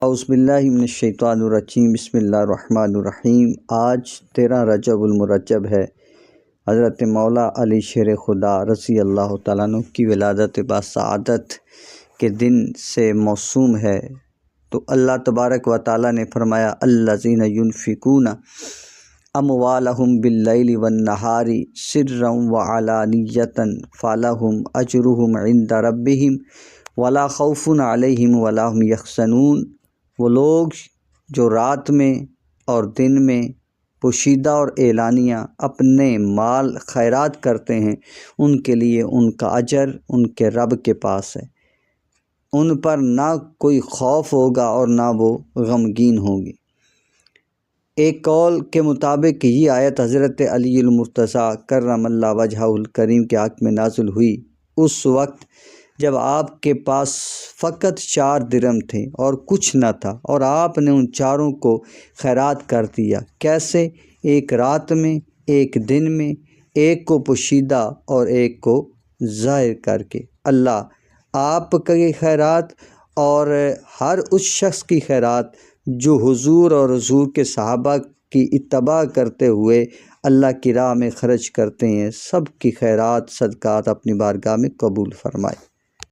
اعوذ باللہ من الشیطان الرجیم، بسم اللہ الرحمن الرحیم۔ آج 13 رجب المرجب ہے۔ حضرت مولا علی شیر خدا رضی اللہ تعالیٰ عنہ کی ولادت بسعادت کے دن سے موسوم ہے۔ تو اللہ تبارک و تعالیٰ نے فرمایا الذین ینفقون اموالہم باللیل والنہار سرا وعلانیۃ فلہم اجرہم عند ربہم ولا خوف علیہم ولا هم یحزنون۔ وہ لوگ جو رات میں اور دن میں پوشیدہ اور اعلانیہ اپنے مال خیرات کرتے ہیں، ان کے لیے ان کا اجر ان کے رب کے پاس ہے۔ ان پر نہ کوئی خوف ہوگا اور نہ وہ غمگین ہوں گے۔ ایک قول کے مطابق یہ آیت حضرت علی المرتضیٰ کرم اللہ وجہہ الکریم کے حق میں نازل ہوئی اس وقت جب آپ کے پاس فقط 4 درہم تھے اور کچھ نہ تھا، اور آپ نے ان چاروں کو خیرات کر دیا۔ کیسے؟ ایک رات میں، ایک دن میں، ایک کو پوشیدہ اور ایک کو ظاہر کر کے۔ اللہ آپ کی خیرات اور ہر اس شخص کی خیرات جو حضور اور حضور کے صحابہ کی اتباع کرتے ہوئے اللہ کی راہ میں خرچ کرتے ہیں، سب کی خیرات صدقات اپنی بارگاہ میں قبول فرمائے۔